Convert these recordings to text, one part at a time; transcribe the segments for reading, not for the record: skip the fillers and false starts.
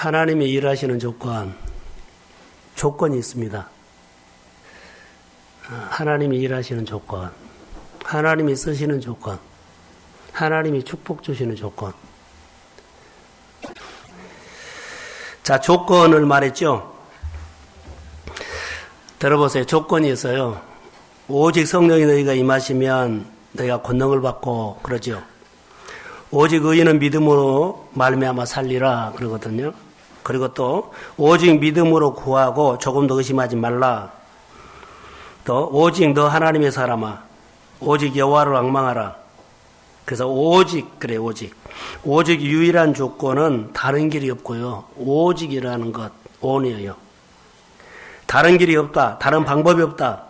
하나님이 일하시는 조건이 있습니다. 하나님이 일하시는 조건, 하나님이 쓰시는 조건, 하나님이 축복 주시는 조건. 자, 조건을 말했죠. 들어보세요. 조건이 있어요. 오직 성령이 너희가 임하시면 너희가 권능을 받고 그러죠. 오직 의인은 믿음으로 말미암아 살리라 그러거든요. 그리고 또 오직 믿음으로 구하고 조금도 의심하지 말라. 또 오직 너 하나님의 사람아 오직 여호와를 앙망하라. 그래서 오직 그래 오직 유일한 조건은 다른 길이 없고요. 오직이라는 것 on이에요. 다른 길이 없다. 다른 방법이 없다.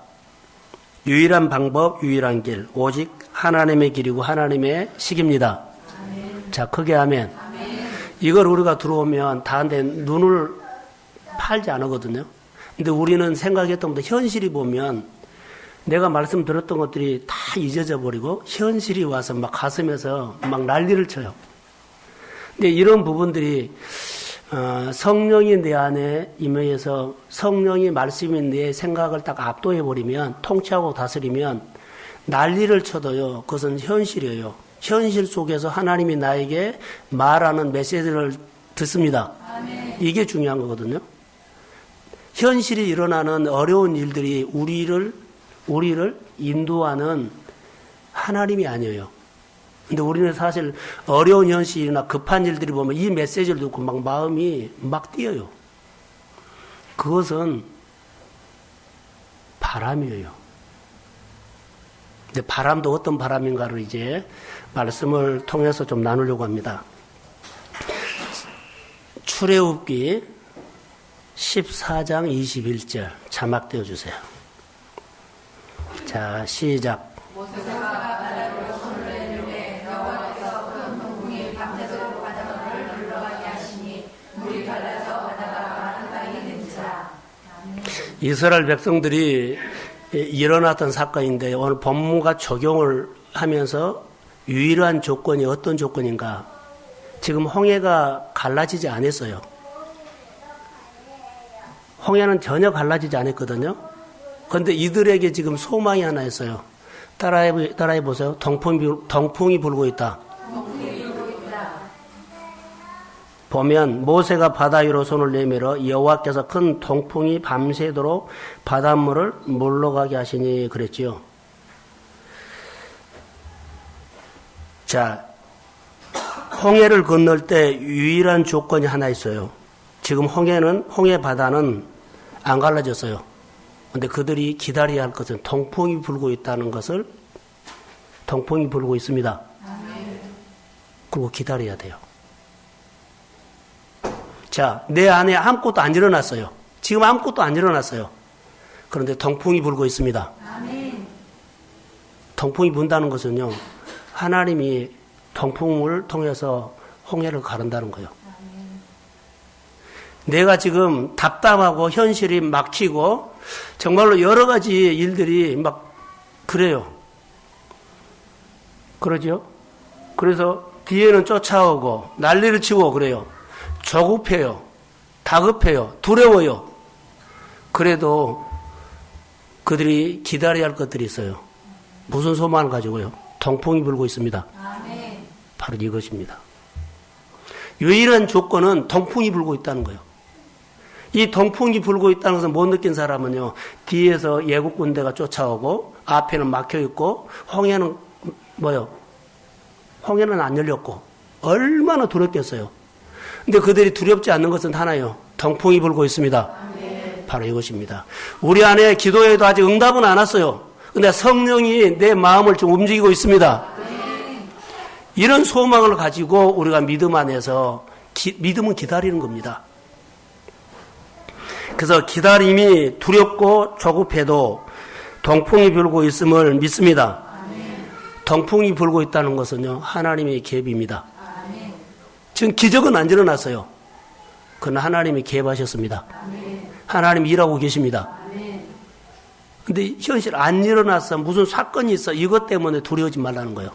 유일한 방법, 유일한 길. 오직 하나님의 길이고 하나님의 식입니다. 아멘. 자, 크게 하면 이걸 우리가 들어오면 다한테 눈을 팔지 않거든요. 근데 우리는 생각했던 것보다 현실이 보면 내가 말씀 들었던 것들이 다 잊어져 버리고 현실이 와서 막 가슴에서 막 난리를 쳐요. 근데 이런 부분들이 성령이 내 안에 임해서 성령이 말씀이 내 생각을 딱 압도해 버리면 통치하고 다스리면 난리를 쳐도요. 그것은 현실이에요. 현실 속에서 하나님이 나에게 말하는 메시지를 듣습니다. 아멘. 이게 중요한 거거든요. 현실이 일어나는 어려운 일들이 우리를 인도하는 하나님이 아니에요. 근데 우리는 사실 어려운 현실이나 급한 일들이 보면 이 메시지를 듣고 막 마음이 막 뛰어요. 그것은 바람이에요. 근데 바람도 어떤 바람인가를 이제 말씀을 통해서 좀 나누려고 합니다. 출애굽기 14장 21절 자막 띄워주세요. 자, 시작. 모세가 바다로 손을 내밀매 여호와께서 큰 동풍이 밤새도록 바닷물을 흘러가게 하시니 물이 갈라져 바다가 마른 땅이 된지라. 이스라엘 백성들이 일어났던 사건인데 오늘 본문과 적용을 하면서 유일한 조건이 어떤 조건인가? 지금 홍해가 갈라지지 않았어요. 홍해는 전혀 갈라지지 않았거든요. 그런데 이들에게 지금 소망이 하나 있어요. 따라해 보세요. 동풍이 불고 있다. 보면 모세가 바다 위로 손을 내밀어 여호와께서 큰 동풍이 밤새도록 바닷물을 물러가게 하시니 그랬지요. 자, 홍해를 건널 때 유일한 조건이 하나 있어요. 지금 홍해 바다는 안 갈라졌어요. 그런데 그들이 기다려야 할 것은 동풍이 불고 있다는 것을 동풍이 불고 있습니다. 그리고 기다려야 돼요. 자, 내 안에 아무것도 안 일어났어요. 지금 아무것도 안 일어났어요. 그런데 동풍이 불고 있습니다. 동풍이 분다는 것은요. 하나님이 동풍을 통해서 홍해를 가른다는 거예요. 내가 지금 답답하고 현실이 막히고 정말로 여러 가지 일들이 막 그래요. 그러죠? 그래서 뒤에는 쫓아오고 난리를 치고 그래요. 조급해요. 다급해요. 두려워요. 그래도 그들이 기다려야 할 것들이 있어요. 무슨 소망을 가지고요? 동풍이 불고 있습니다. 아멘. 바로 이것입니다. 유일한 조건은 동풍이 불고 있다는 거예요. 이 동풍이 불고 있다는 것을 못 느낀 사람은요. 뒤에서 예국 군대가 쫓아오고 앞에는 막혀있고 홍해는 뭐요? 홍해는 안 열렸고 얼마나 두렵겠어요. 근데 그들이 두렵지 않는 것은 하나요. 동풍이 불고 있습니다. 아멘. 바로 이것입니다. 우리 안에 기도에도 아직 응답은 안 왔어요. 근데 성령이 내 마음을 좀 움직이고 있습니다. 아멘. 이런 소망을 가지고 우리가 믿음 안에서 믿음은 기다리는 겁니다. 그래서 기다림이 두렵고 조급해도 동풍이 불고 있음을 믿습니다. 아멘. 동풍이 불고 있다는 것은요. 하나님의 계획입니다. 아멘. 지금 기적은 안 일어났어요. 그러나 하나님이 계획하셨습니다. 아멘. 하나님이 일하고 계십니다. 그런데 현실 안 일어났어. 무슨 사건이 있어. 이것 때문에 두려워하지 말라는 거예요.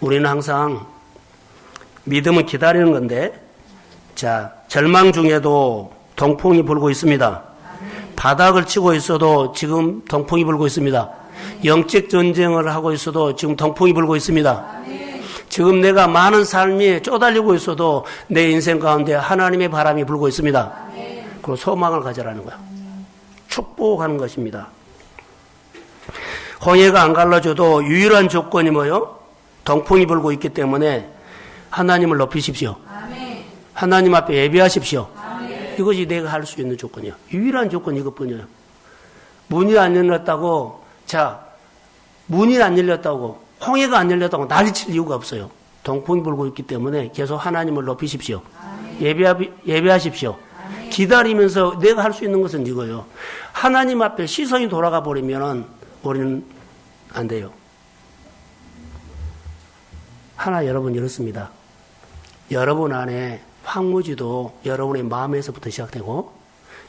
우리는 항상 믿음은 기다리는 건데 자, 절망 중에도 동풍이 불고 있습니다. 바닥을 치고 있어도 지금 동풍이 불고 있습니다. 영적 전쟁을 하고 있어도 지금 동풍이 불고 있습니다. 지금 내가 많은 삶이 쪼달리고 있어도 내 인생 가운데 하나님의 바람이 불고 있습니다. 그리고 소망을 가져라는 거야. 축복하는 것입니다. 홍해가 안 갈라져도 유일한 조건이 뭐요? 동풍이 불고 있기 때문에 하나님을 높이십시오. 하나님 앞에 예배하십시오. 이것이 내가 할 수 있는 조건이야. 유일한 조건이 이것뿐이에요. 문이 안 열렸다고, 자, 문이 안 열렸다고, 홍해가 안 열렸다고 난리칠 이유가 없어요. 동풍이 불고 있기 때문에 계속 하나님을 높이십시오. 예배하십시오. 기다리면서 내가 할 수 있는 것은 이거예요. 하나님 앞에 시선이 돌아가 버리면 우리는 안 돼요. 하나 여러분 이렇습니다. 여러분 안에 황무지도 여러분의 마음에서부터 시작되고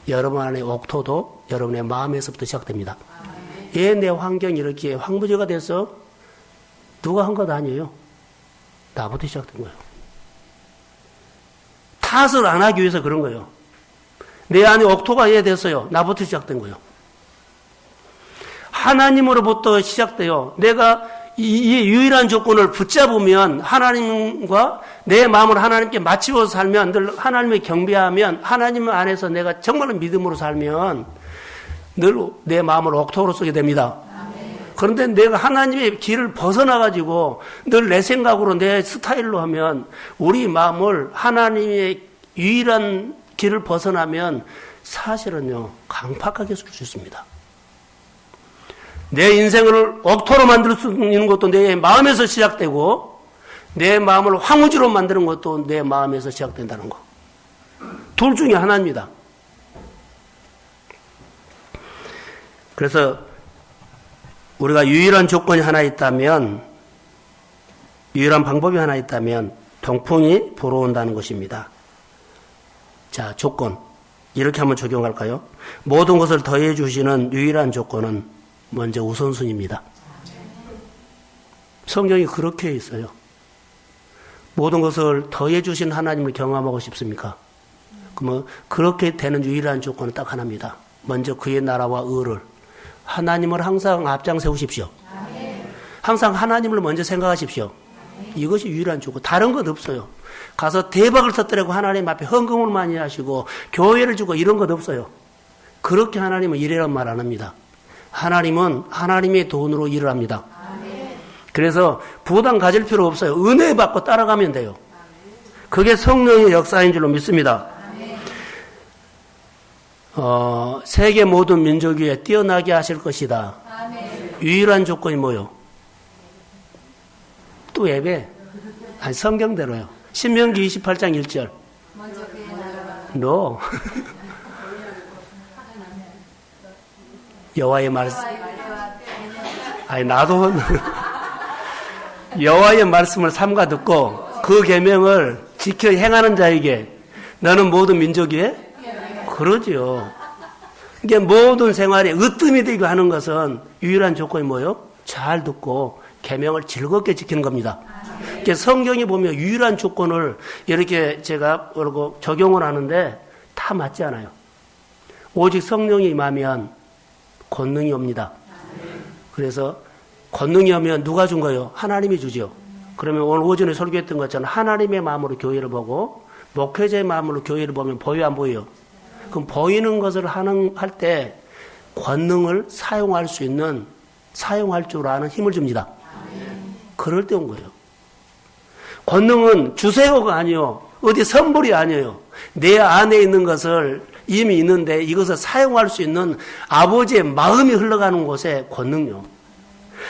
여러분 안에 옥토도 여러분의 마음에서부터 시작됩니다. 왜 내 환경이 이렇게 황무지가 돼서 누가 한 것 아니에요. 나부터 시작된 거예요. 탓을 안 하기 위해서 그런 거예요. 내 안에 옥토가 왜 됐어요. 나부터 시작된 거예요. 하나님으로부터 시작돼요. 내가 이 유일한 조건을 붙잡으면 하나님과 내 마음을 하나님께 맞추어서 살면 늘 하나님을 경배하면 하나님 안에서 내가 정말로 믿음으로 살면 늘 내 마음을 옥토로 쓰게 됩니다. 그런데 내가 하나님의 길을 벗어나가지고 늘 내 생각으로 내 스타일로 하면 우리 마음을 하나님의 유일한 길을 벗어나면 사실은요 강팍하게 쓸 수 있습니다. 내 인생을 옥토로 만들 수 있는 것도 내 마음에서 시작되고 내 마음을 황무지로 만드는 것도 내 마음에서 시작된다는 거. 둘 중에 하나입니다. 그래서 우리가 유일한 조건이 하나 있다면 유일한 방법이 하나 있다면 동풍이 불어온다는 것입니다. 자, 조건. 이렇게 한번 적용할까요? 모든 것을 더해 주시는 유일한 조건은 먼저 우선순위입니다. 성경이 그렇게 있어요. 모든 것을 더해 주신 하나님을 경험하고 싶습니까? 그러면 그렇게 되는 유일한 조건은 딱 하나입니다. 먼저 그의 나라와 의를 하나님을 항상 앞장 세우십시오. 항상 하나님을 먼저 생각하십시오. 이것이 유일한 조건. 다른 건 없어요. 가서 대박을 터뜨리고 하나님 앞에 헌금을 많이 하시고 교회를 주고 이런 것 없어요. 그렇게 하나님은 일이란 말 안 합니다. 하나님은 하나님의 돈으로 일을 합니다. 그래서 부담 가질 필요 없어요. 은혜 받고 따라가면 돼요. 그게 성령의 역사인 줄로 믿습니다. 세계 모든 민족 위에 뛰어나게 하실 것이다. 유일한 조건이 뭐요? 또 예배. 아니 성경대로요. 신명기 28장 1절. No. 여호와의 말씀. 아니 나도 여호와의 말씀을 삼가 듣고 그 계명을 지켜 행하는 자에게 너는 모든 민족 위에 그러지요. 이게 모든 생활에 으뜸이 되게 하는 것은 유일한 조건이 뭐예요? 잘 듣고 계명을 즐겁게 지키는 겁니다. 이게 성경에 보면 유일한 조건을 이렇게 제가 적용을 하는데 다 맞지 않아요. 오직 성령이 임하면 권능이 옵니다. 그래서 권능이 오면 누가 준 거예요? 하나님이 주죠. 그러면 오늘 오전에 설교했던 것처럼 하나님의 마음으로 교회를 보고 목회자의 마음으로 교회를 보면 보여 안 보여요? 그럼 보이는 것을 할 때 권능을 사용할 수 있는 사용할 줄 아는 힘을 줍니다. 그럴 때 온 거예요. 권능은 주세요가 아니요. 어디 선물이 아니에요. 내 안에 있는 것을 이미 있는데 이것을 사용할 수 있는 아버지의 마음이 흘러가는 곳에 권능이요.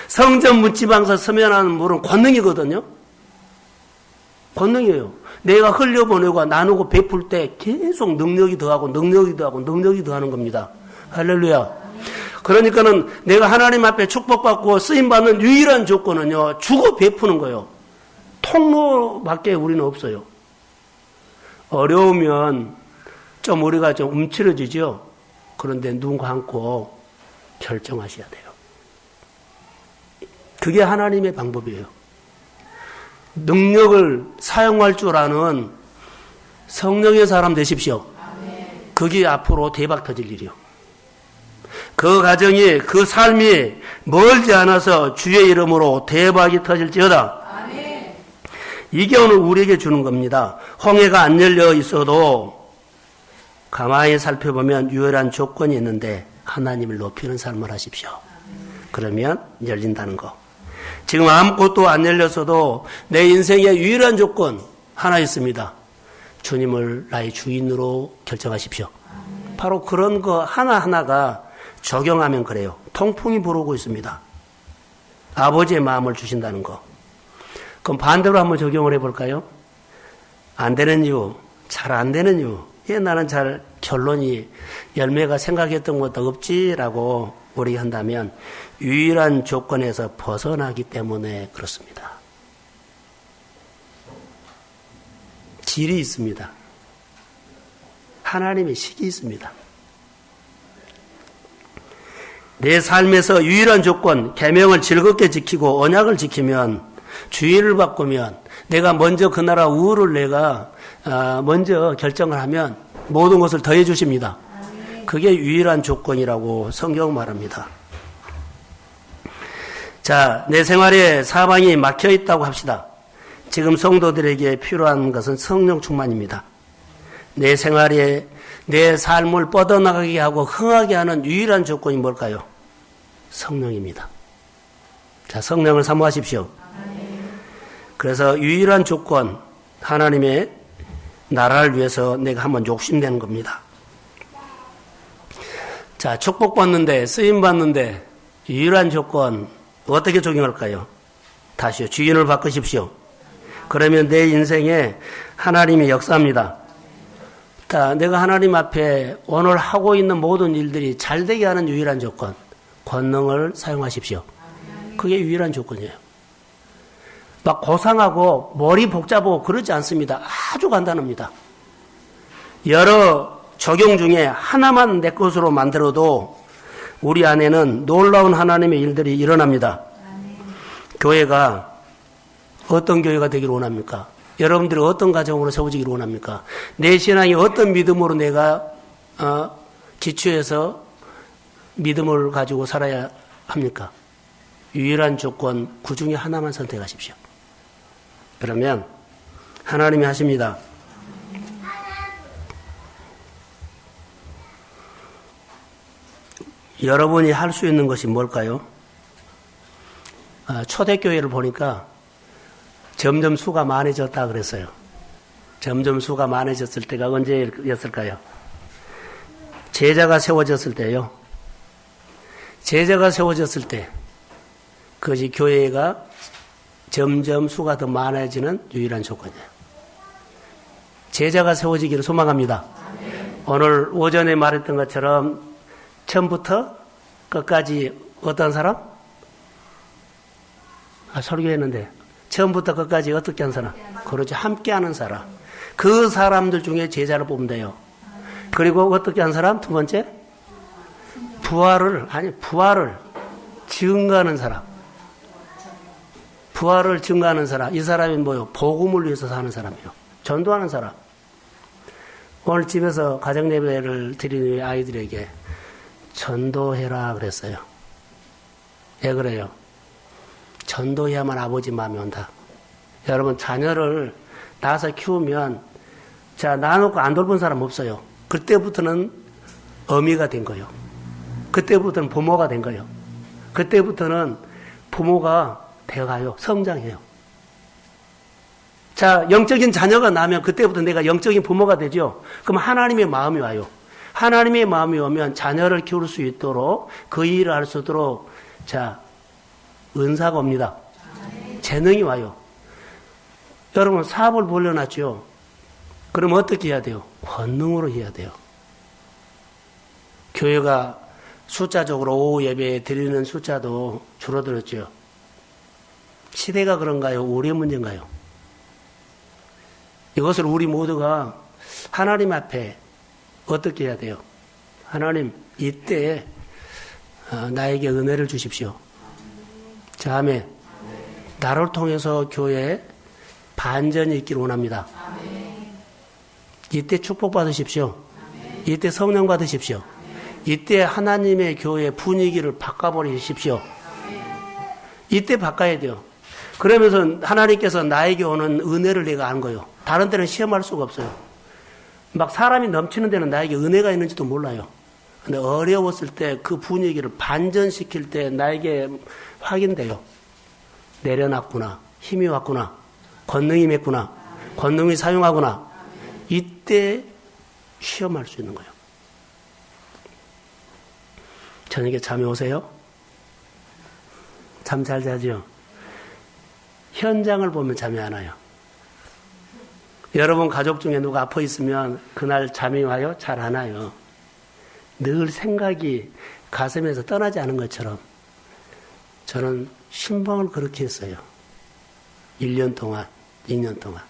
성전 문지방에서 서면하는 물은 권능이거든요. 권능이에요. 내가 흘려보내고 나누고 베풀 때 계속 능력이 더하고 능력이 더하고 능력이 더하는 겁니다. 할렐루야. 그러니까는 내가 하나님 앞에 축복받고 쓰임받는 유일한 조건은요. 주고 베푸는 거예요. 통로밖에 우리는 없어요. 어려우면 좀 우리가 좀 움츠러지죠. 그런데 눈 감고 결정하셔야 돼요. 그게 하나님의 방법이에요. 능력을 사용할 줄 아는 성령의 사람 되십시오. 그게 앞으로 대박 터질 일이요. 그 가정이, 그 삶이 멀지 않아서 주의 이름으로 대박이 터질지어다. 이게 오늘 우리에게 주는 겁니다. 홍해가 안 열려 있어도 가만히 살펴보면 유일한 조건이 있는데 하나님을 높이는 삶을 하십시오. 그러면 열린다는 거. 지금 아무것도 안 열렸어도 내 인생의 유일한 조건 하나 있습니다. 주님을 나의 주인으로 결정하십시오. 바로 그런 거 하나하나가 적용하면 그래요. 통풍이 불어오고 있습니다. 아버지의 마음을 주신다는 거. 그럼 반대로 한번 적용을 해볼까요? 안 되는 이유, 잘 안 되는 이유. 나는 잘 결론이 열매가 생각했던 것도 없지라고 우리 한다면 유일한 조건에서 벗어나기 때문에 그렇습니다. 질이 있습니다. 하나님의 식이 있습니다. 내 삶에서 유일한 조건, 계명을 즐겁게 지키고 언약을 지키면 주의를 바꾸면 내가 먼저 그 나라 우를 내가 먼저 결정을 하면 모든 것을 더해 주십니다. 그게 유일한 조건이라고 성경 말합니다. 자, 내 생활에 사방이 막혀 있다고 합시다. 지금 성도들에게 필요한 것은 성령 충만입니다. 내 생활에 내 삶을 뻗어나가게 하고 흥하게 하는 유일한 조건이 뭘까요? 성령입니다. 자, 성령을 사모하십시오. 그래서 유일한 조건, 하나님의 나라를 위해서 내가 한번 욕심내는 겁니다. 자, 축복받는데, 쓰임받는데 유일한 조건 어떻게 적용할까요? 다시요. 주인을 바꾸십시오. 그러면 내 인생에 하나님의 역사입니다. 자, 내가 하나님 앞에 오늘 하고 있는 모든 일들이 잘 되게 하는 유일한 조건, 권능을 사용하십시오. 그게 유일한 조건이에요. 막 고상하고 머리 복잡하고 그러지 않습니다. 아주 간단합니다. 여러 적용 중에 하나만 내 것으로 만들어도 우리 안에는 놀라운 하나님의 일들이 일어납니다. 교회가 어떤 교회가 되기를 원합니까? 여러분들이 어떤 가정으로 세워지기를 원합니까? 내 신앙이 어떤 믿음으로 내가 기초해서 믿음을 가지고 살아야 합니까? 유일한 조건 그 중에 하나만 선택하십시오. 그러면 하나님이 하십니다. 여러분이 할 수 있는 것이 뭘까요? 초대교회를 보니까 점점 수가 많아졌다 그랬어요. 점점 수가 많아졌을 때가 언제였을까요? 제자가 세워졌을 때요. 제자가 세워졌을 때 그것이 교회가 점점 수가 더 많아지는 유일한 조건이에요. 제자가 세워지기를 소망합니다. 오늘 오전에 말했던 것처럼 처음부터 끝까지 어떤 사람? 설교했는데 처음부터 끝까지 어떻게 한 사람? 그렇죠. 함께하는 사람. 그 사람들 중에 제자를 뽑으면 돼요. 그리고 어떻게 한 사람? 두 번째? 부활을 증거하는 사람. 부활을 증거하는 사람. 이 사람이 뭐요? 복음을 위해서 사는 사람이에요. 전도하는 사람. 오늘 집에서 가정예배를 드리는 아이들에게 전도해라 그랬어요. 왜 그래요? 전도해야만 아버지 마음이 온다. 여러분, 자녀를 낳아서 키우면, 자, 낳아놓고 안 돌본 사람 없어요. 그때부터는 어미가 된 거예요. 그때부터는 부모가 된 거예요. 그때부터는 부모가 되어가요. 성장해요. 자, 영적인 자녀가 나면 그때부터 내가 영적인 부모가 되죠. 그럼 하나님의 마음이 와요. 하나님의 마음이 오면 자녀를 키울 수 있도록 그 일을 할 수 있도록 자, 은사가 옵니다. 재능이 와요. 여러분, 사업을 벌려놨죠. 그럼 어떻게 해야 돼요? 권능으로 해야 돼요. 교회가 숫자적으로 오후 예배에 드리는 숫자도 줄어들었죠. 시대가 그런가요? 우리의 문제인가요? 이것을 우리 모두가 하나님 앞에 어떻게 해야 돼요? 하나님, 이때 나에게 은혜를 주십시오. 자, 아멘. 나를 통해서 교회에 반전이 있기를 원합니다. 이때 축복받으십시오. 이때 성령 받으십시오. 이때 하나님의 교회 분위기를 바꿔버리십시오. 이때 바꿔야 돼요. 그러면서 하나님께서 나에게 오는 은혜를 내가 아는 거예요. 다른 데는 시험할 수가 없어요. 막 사람이 넘치는 데는 나에게 은혜가 있는지도 몰라요. 근데 어려웠을 때 그 분위기를 반전시킬 때 나에게 확인돼요. 내려놨구나. 힘이 왔구나. 권능이 맺구나. 권능이 사용하구나. 이때 시험할 수 있는 거예요. 저녁에 잠이 오세요? 잠 잘 자죠? 현장을 보면 잠이 안 와요. 여러분 가족 중에 누가 아파 있으면 그날 잠이 와요? 잘 안 와요. 늘 생각이 가슴에서 떠나지 않은 것처럼 저는 신방을 그렇게 했어요. 1년 동안, 2년 동안.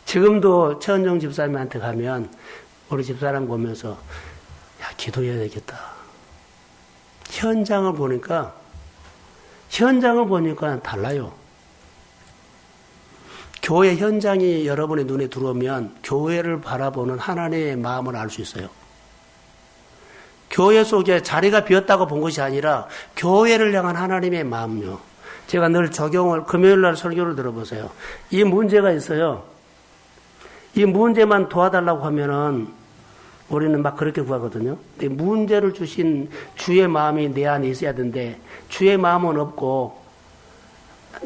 지금도 최은정 집사님한테 가면 우리 집사람 보면서 야, 기도해야 되겠다. 현장을 보니까 달라요. 교회 현장이 여러분의 눈에 들어오면 교회를 바라보는 하나님의 마음을 알 수 있어요. 교회 속에 자리가 비었다고 본 것이 아니라 교회를 향한 하나님의 마음요. 제가 늘 금요일 날 설교를 들어보세요. 이 문제가 있어요. 이 문제만 도와달라고 하면은 우리는 막 그렇게 구하거든요. 근데 문제를 주신 주의 마음이 내 안에 있어야 되는데 주의 마음은 없고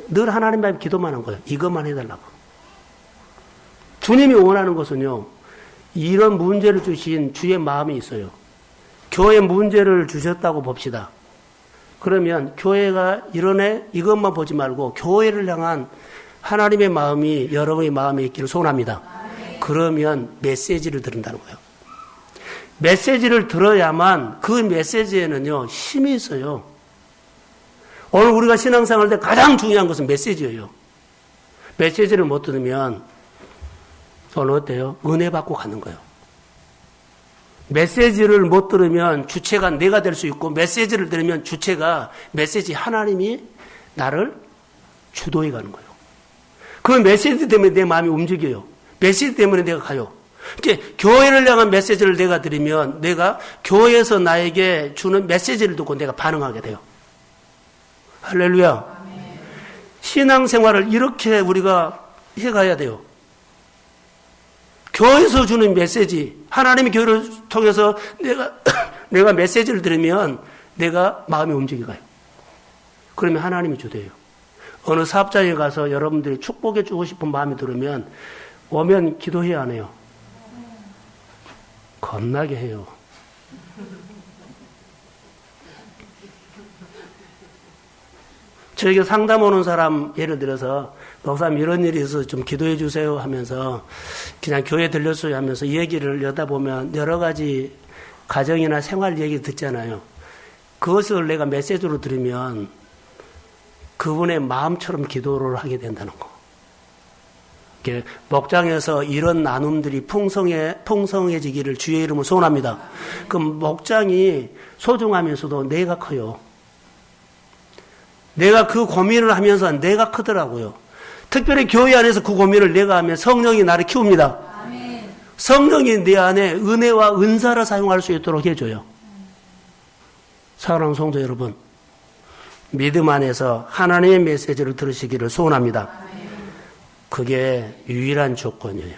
늘 하나님 앞에 기도만 한 거예요. 이것만 해달라고. 주님이 원하는 것은요. 이런 문제를 주신 주의 마음이 있어요. 교회 문제를 주셨다고 봅시다. 그러면 교회가 이러네 이것만 보지 말고 교회를 향한 하나님의 마음이 여러분의 마음에 있기를 소원합니다. 그러면 메시지를 들은다는 거예요. 메시지를 들어야만 그 메시지에는요 힘이 있어요. 오늘 우리가 신앙생활 때 가장 중요한 것은 메시지예요. 메시지를 못 들으면 오늘 어때요? 은혜 받고 가는 거예요. 메시지를 못 들으면 주체가 내가 될 수 있고 메시지를 들으면 주체가 메시지 하나님이 나를 주도해 가는 거예요. 그 메시지 때문에 내 마음이 움직여요. 메시지 때문에 내가 가요. 이렇게 교회를 향한 메시지를 내가 드리면 내가 교회에서 나에게 주는 메시지를 듣고 내가 반응하게 돼요. 할렐루야. 신앙생활을 이렇게 우리가 해가야 돼요. 교회에서 주는 메시지, 하나님의 교회를 통해서 내가 메시지를 들으면 내가 마음이 움직여가요. 그러면 하나님이 주도해요. 어느 사업장에 가서 여러분들이 축복해 주고 싶은 마음이 들으면 오면 기도해야 안 해요. 겁나게 해요. 저에게 상담 오는 사람 예를 들어서 목사님 이런 일이 있어서 좀 기도해 주세요 하면서 그냥 교회 들렸어요 하면서 이 얘기를 여다 보면 여러 가지 가정이나 생활 얘기 듣잖아요. 그것을 내가 메시지로 들으면 그분의 마음처럼 기도를 하게 된다는 거. 목장에서 이런 나눔들이 풍성해지기를 주의 이름으로 소원합니다. 그 목장이 소중하면서도 내가 커요. 내가 그 고민을 하면서 내가 크더라고요. 특별히 교회 안에서 그 고민을 내가 하면 성령이 나를 키웁니다. 아멘. 성령이 내 안에 은혜와 은사를 사용할 수 있도록 해줘요. 사랑하는 성도 여러분, 믿음 안에서 하나님의 메시지를 들으시기를 소원합니다. 아멘. 그게 유일한 조건이에요.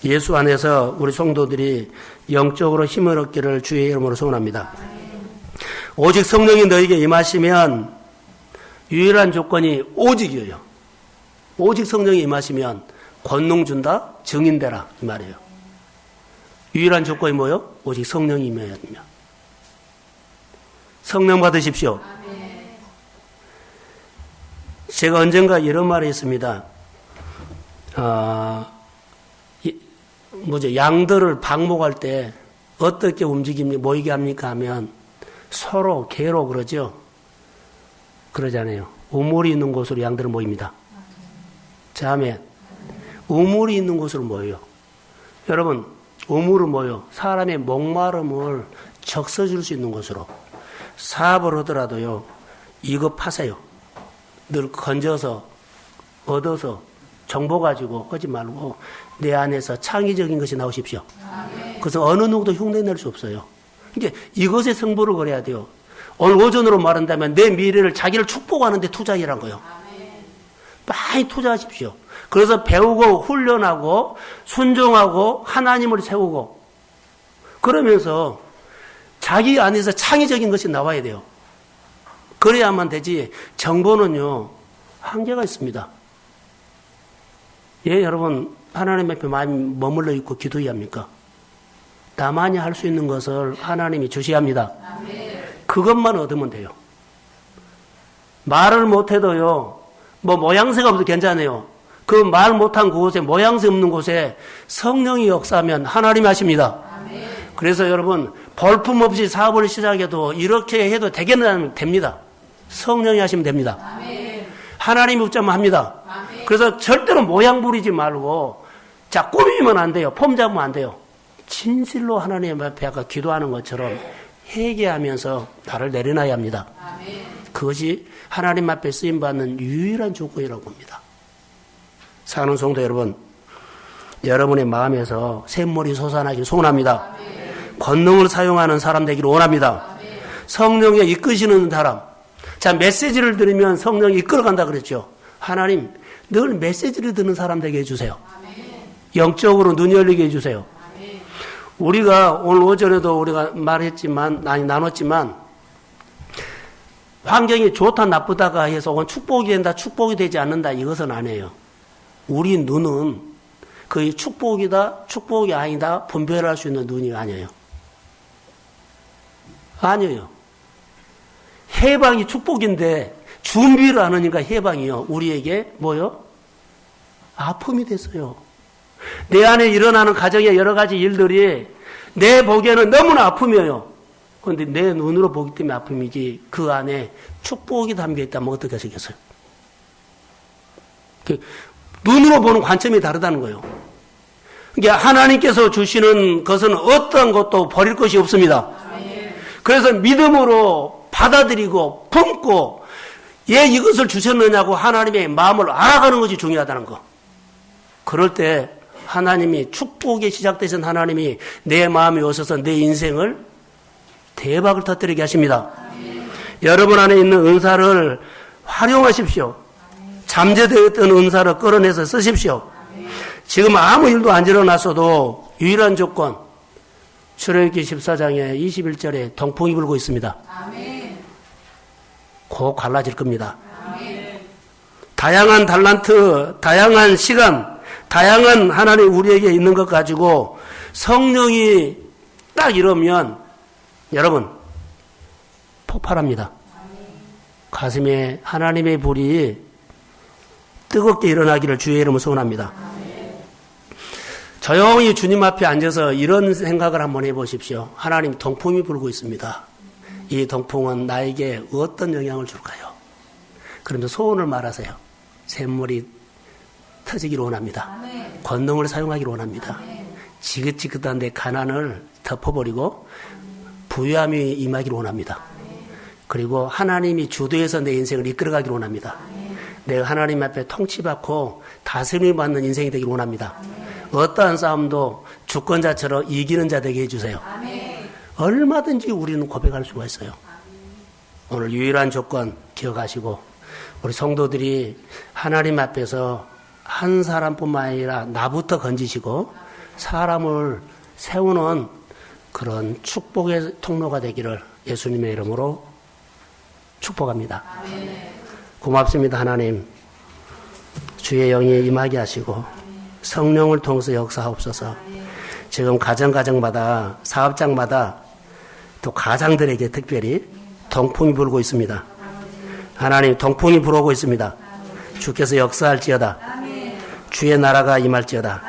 예수 안에서 우리 성도들이 영적으로 힘을 얻기를 주의 이름으로 소원합니다. 아멘. 오직 성령이 너에게 임하시면 유일한 조건이 오직이에요. 오직 성령이 임하시면 권능 준다, 증인되라 이 말이에요. 유일한 조건이 뭐예요? 오직 성령이 임해야 됩니다. 성령 받으십시오. 제가 언젠가 이런 말이 있습니다. 양들을 방목할 때 어떻게 모이게 합니까 하면 서로 개로 그러죠. 그러잖아요. 우물이 있는 곳으로 양들은 모입니다. 자, 아멘. 우물이 있는 곳으로 모여요. 여러분, 우물은 뭐예요? 사람의 목마름을 적셔줄 수 있는 곳으로. 사업을 하더라도요, 이거 파세요. 늘 건져서, 얻어서 정보 가지고 하지 말고 내 안에서 창의적인 것이 나오십시오. 그래서 어느 누구도 흉내낼 수 없어요. 이제 이것에 승부를 걸어야 돼요. 오늘 오전으로 말한다면 내 미래를 자기를 축복하는 데 투자하라는 거예요. 많이 투자하십시오. 그래서 배우고 훈련하고 순종하고 하나님을 세우고 그러면서 자기 안에서 창의적인 것이 나와야 돼요. 그래야만 되지. 정보는요 한계가 있습니다. 예, 여러분 하나님 앞에 많이 머물러 있고 기도해야 합니까? 나만이 할 수 있는 것을 하나님이 주셔야 합니다. 그것만 얻으면 돼요. 말을 못해도요 뭐 모양새가 없어도 괜찮아요. 그 말 못한 그곳에 모양새 없는 곳에 성령이 역사하면 하나님이 하십니다. 그래서 여러분 볼품 없이 사업을 시작해도 이렇게 해도 되겠는 됩니다. 성령이 하시면 됩니다. 하나님이 붙자면 합니다. 그래서 절대로 모양 부리지 말고 자 꾸미면 안 돼요. 폼 잡으면 안 돼요. 진실로 하나님 앞에 아까 기도하는 것처럼 회개하면서 나를 내려놔야 합니다. 그것이 하나님 앞에 쓰임받는 유일한 조건이라고 봅니다. 사는 성도 여러분, 여러분의 마음에서 샘물이 솟아나길 소원합니다. 권능을 사용하는 사람 되기를 원합니다. 성령에 이끄시는 사람. 자, 메시지를 들으면 성령이 이끌어간다 그랬죠. 하나님, 늘 메시지를 듣는 사람 되게 해주세요. 영적으로 눈이 열리게 해주세요. 우리가 오늘 오전에도 우리가 말했지만, 나눴지만, 환경이 좋다 나쁘다가 해서 축복이 된다, 축복이 되지 않는다, 이것은 아니에요. 우리 눈은 거의 축복이다, 축복이 아니다, 분별할 수 있는 눈이 아니에요. 아니에요. 해방이 축복인데, 준비를 안 하니까 해방이요. 우리에게 뭐요? 아픔이 됐어요. 내 안에 일어나는 가정의 여러 가지 일들이 내 보기에는 너무나 아픔이에요. 그런데 내 눈으로 보기 때문에 아픔이지 그 안에 축복이 담겨 있다면 어떻게 하시겠어요? 눈으로 보는 관점이 다르다는 거예요. 그러니까 하나님께서 주시는 것은 어떤 것도 버릴 것이 없습니다. 그래서 믿음으로 받아들이고 품고 예 이것을 주셨느냐고 하나님의 마음을 알아가는 것이 중요하다는 거. 그럴 때 하나님이 축복이 시작되신 하나님이 내 마음에 오셔서 내 인생을 대박을 터뜨리게 하십니다. 여러분 안에 있는 은사를 활용하십시오. 잠재되었던 은사를 끌어내서 쓰십시오. 지금 아무 일도 안 일어났어도 유일한 조건 출애굽기 14장에 21절에 동풍이 불고 있습니다. 곧 갈라질 겁니다. 다양한 달란트, 다양한 시간, 다양한 하나님 우리에게 있는 것 가지고 성령이 딱 이러면 여러분 폭발합니다. 가슴에 하나님의 불이 뜨겁게 일어나기를 주의 이름으로 소원합니다. 조용히 주님 앞에 앉아서 이런 생각을 한번 해보십시오. 하나님 동풍이 불고 있습니다. 이 동풍은 나에게 어떤 영향을 줄까요? 그러면서 소원을 말하세요. 샘물이 터지기를 원합니다. 권능을 사용하기를 원합니다. 지긋지긋한 내 가난을 덮어버리고 부유함이 임하기를 원합니다. 그리고 하나님이 주도해서 내 인생을 이끌어가기를 원합니다. 내가 하나님 앞에 통치받고 다스림을 받는 인생이 되기를 원합니다. 어떠한 싸움도 주권자처럼 이기는 자 되게 해주세요. 얼마든지 우리는 고백할 수가 있어요. 오늘 유일한 조건 기억하시고 우리 성도들이 하나님 앞에서 한 사람뿐만 아니라 나부터 건지시고 사람을 세우는 그런 축복의 통로가 되기를 예수님의 이름으로 축복합니다. 고맙습니다. 하나님 주의 영이 임하게 하시고 성령을 통해서 역사하옵소서. 지금 가정마다 사업장마다 또 가장들에게 특별히 동풍이 불고 있습니다. 하나님 동풍이 불어오고 있습니다. 주께서 역사할지어다. 주의 나라가 임할지어다.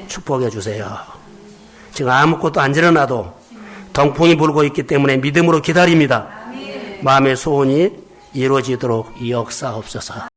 축복해 주세요. 지금 아무것도 안 일어나도 동풍이 불고 있기 때문에 믿음으로 기다립니다. 마음의 소원이 이루어지도록 역사하옵소서.